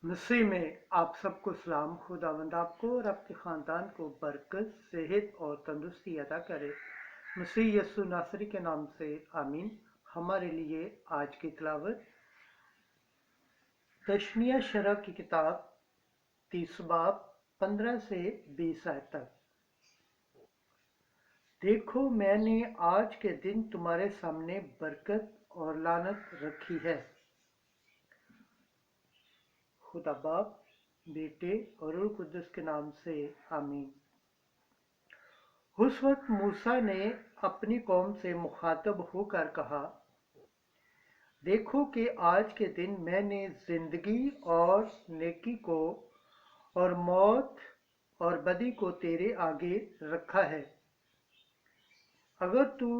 मसीह में आप सबको सलाम। खुदावंद आपको और आपके ख़ानदान को बरकत, सेहत और तंदुरुस्ती अता करे। मसीह यस्सु नासरी के नाम से आमीन। हमारे लिए आज की तिलावत तशनिया शरह की किताब 30 बाब 15 से 20 आयत तक। देखो, मैंने आज के दिन तुम्हारे सामने बरकत और लानत रखी है। खुदा बाप, बेटे और रूह कुद्दुस के नाम से आमीन। उस वक्त मूसा ने अपनी कौम से मुखातब होकर कहा, देखो कि आज के दिन मैंने जिंदगी और नेकी को और मौत और बदी को तेरे आगे रखा है। अगर तू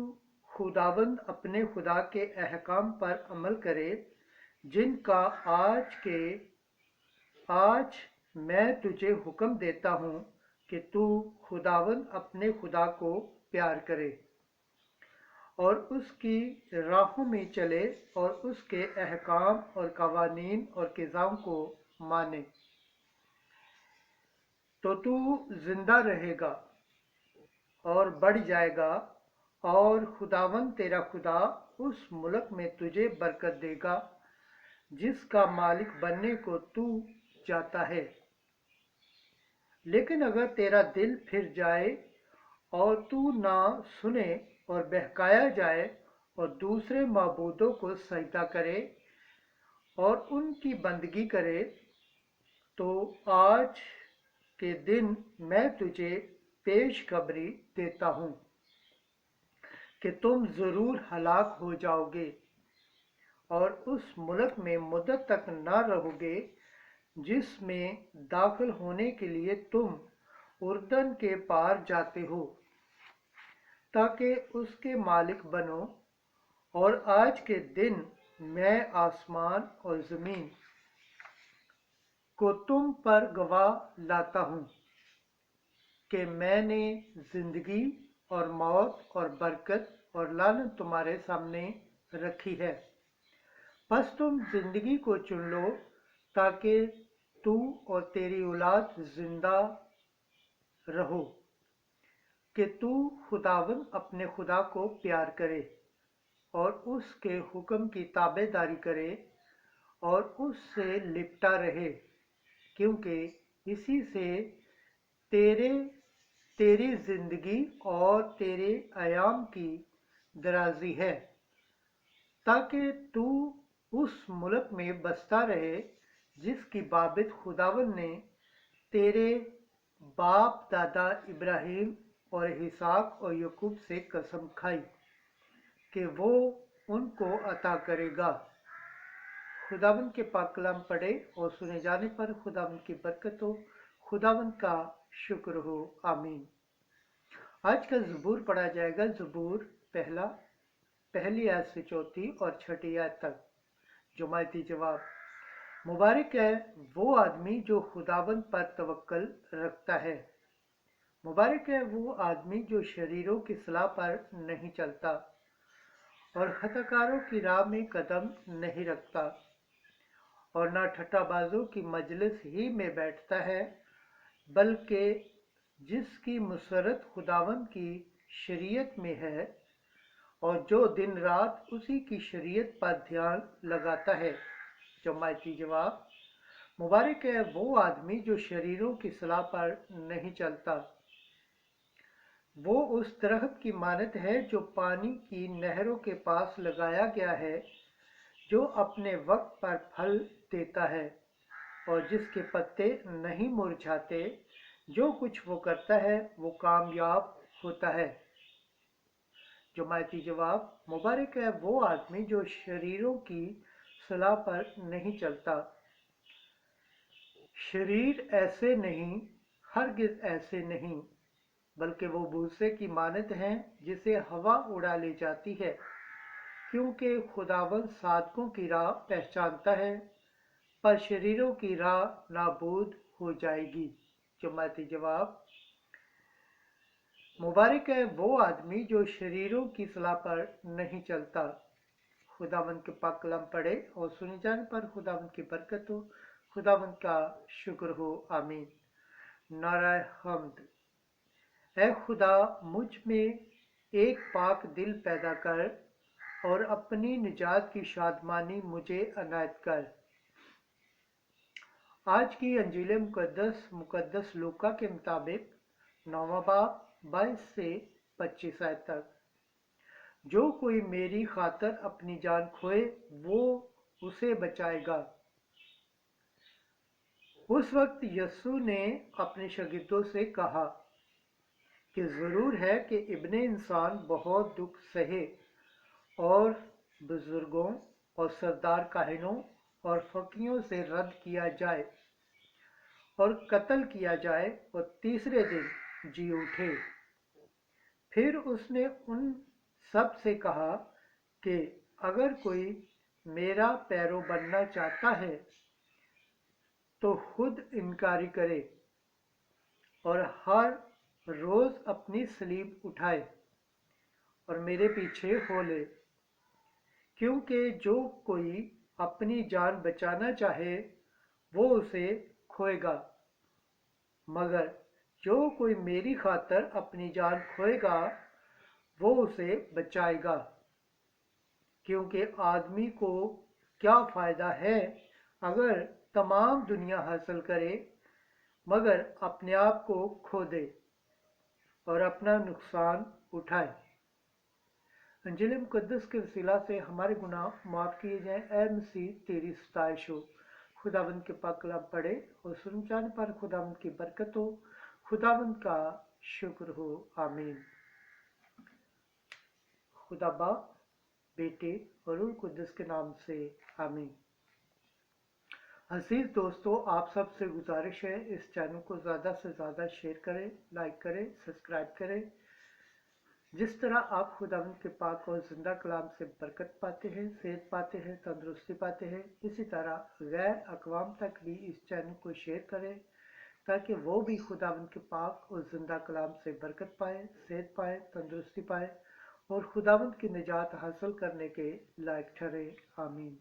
खुदावंद अपने खुदा के अहकाम पर अमल करे, जिनका आज मैं तुझे हुक्म देता हूँ कि तू खुदावंद अपने खुदा को प्यार करे और उसकी राहों में चले और उसके अहकाम और कवानीन और क़िज़ाओं को माने, तो तू जिंदा रहेगा और बढ़ जाएगा, और खुदावंद तेरा खुदा उस मुल्क में तुझे बरकत देगा जिसका मालिक बनने को तू चाहता है। लेकिन अगर तेरा दिल फिर जाए और तू ना सुने और बहकाया जाए और दूसरे माबूदों को सजदा करे और उनकी बंदगी करे, तो आज के दिन मैं तुझे पेशखबरी देता हूँ कि तुम ज़रूर हलाक हो जाओगे और उस मुल्क में मुद्दत तक न रहोगे जिसमें दाखिल होने के लिए तुम उर्दन के पार जाते हो, ताकि उसके मालिक बनो। और आज के दिन मैं आसमान और ज़मीन को तुम पर गवाह लाता हूँ कि मैंने जिंदगी और मौत और बरकत और लानत तुम्हारे सामने रखी है। बस तुम जिंदगी को चुन लो, ताकि तू और तेरी औलाद जिंदा रहो, कि तू खुदावंद अपने खुदा को प्यार करे और उसके हुक्म की ताबेदारी करे और उससे लिपटा रहे, क्योंकि इसी से तेरी जिंदगी और तेरे अयाम की दराजी है, ताकि तू उस मुल्क में बसता रहे जिसकी बाबित खुदावंद ने तेरे बाप दादा इब्राहिम और इसहाक और याकूब से कसम खाई कि वो उनको अता करेगा। खुदावंद के पाक कलाम पढ़े और सुने जाने पर खुदावंद की बरकत हो, खुदावंद का शुक्र हो। आमीन। आज का ज़बूर पढ़ा जाएगा। ज़बूर पहली आयत से चौथी और छठी आयत तक। जुमायती जवाब। मुबारक है वो आदमी जो खुदावंद पर तवक्कल रखता है। मुबारक है वो आदमी जो शरीरों की सलाह पर नहीं चलता और खताकारों की राह में कदम नहीं रखता और ना ठट्ठाबाजों की मजलिस ही में बैठता है, बल्कि जिसकी मुसरत खुदावंद की शरीयत में है और जो दिन रात उसी की शरीयत पर ध्यान लगाता है। जमायती जवाब। मुबारक है वो आदमी जो शरीरों की सलाह पर नहीं चलता। वो उस दरख्त की मानत है जो पानी की नहरों के पास लगाया गया है, जो अपने वक्त पर फल देता है और जिसके पत्ते नहीं मुरझाते। जो कुछ वो करता है वो कामयाब होता है। जुमायती जवाब। मुबारक है वो आदमी जो शरीरों की सलाह पर नहीं चलता। शरीर ऐसे नहीं, हरगिज ऐसे नहीं, बल्कि वो भूसे की मानद हैं जिसे हवा उड़ा ले जाती है, क्योंकि खुदावंद सादकों की राह पहचानता है, पर शरीरों की राह नाबूद हो जाएगी। जुमायती जवाब। मुबारक है वो आदमी जो शरीरों की सलाह पर नहीं चलता। खुदावंद के पाक कलाम पढ़े और सुने जाने पर खुदावंद की बरकत हो, खुदावंद का शुक्र हो। आमीन। नाराय हम्द। ऐ खुदा, मुझ में एक पाक दिल पैदा कर और अपनी निजात की शादमानी मुझे अनायत कर। आज की अंजील मुकद्दस लूका के मुताबिक 9वां बाब 22 से 25 आयत तक। जो कोई मेरी खातर अपनी जान खोए वो उसे बचाएगा। उस वक्त यस्सु ने अपने शागिर्दों से कहा कि ज़रूर है कि इब्ने इंसान बहुत दुख सहे और बुजुर्गों और सरदार काहिनों और फकीरों से रद्द किया जाए और कत्ल किया जाए और तीसरे दिन जी उठे। फिर उसने उन सब से कहा कि अगर कोई मेरा पैरो बनना चाहता है तो खुद इनकारी करे और हर रोज अपनी सलीब उठाए और मेरे पीछे हो ले। क्योंकि जो कोई अपनी जान बचाना चाहे वो उसे खोएगा, मगर जो कोई मेरी खातर अपनी जान खोएगा वो उसे बचाएगा। क्योंकि आदमी को क्या फ़ायदा है अगर तमाम दुनिया हासिल करे मगर अपने आप को खो दे और अपना नुकसान उठाए। अंजील मुकद्दस के वसीला से हमारे गुनाह माफ़ किए जाएं। ऐ मसीह तेरी सताइश हो। खुदावंद के पाक कलाम पढ़े और सुन जाने पर खुदावंद की बरकत हो। खुदावंद का शुक्र हो। आमीन। खुदा बाप, बेटे और रूह कुद्दस के नाम से आमीन। अजीज दोस्तों, आप सबसे गुजारिश है इस चैनल को ज़्यादा से ज़्यादा शेयर करें, लाइक करें, सब्सक्राइब करें। जिस तरह आप खुदावंद के पाक और ज़िंदा कलाम से बरकत पाते हैं, सेहत पाते हैं, तंदुरुस्ती पाते हैं, इसी तरह गैर अक़वाम तक भी इस चैनल को शेयर करें ताकि वो भी खुदावंद के पाक और ज़िंदा कलाम से बरकत पाए, सेहत पाए, तंदुरुस्ती पाए और खुदावंद की निजात हासिल करने के लायक ठहरे। आमीन।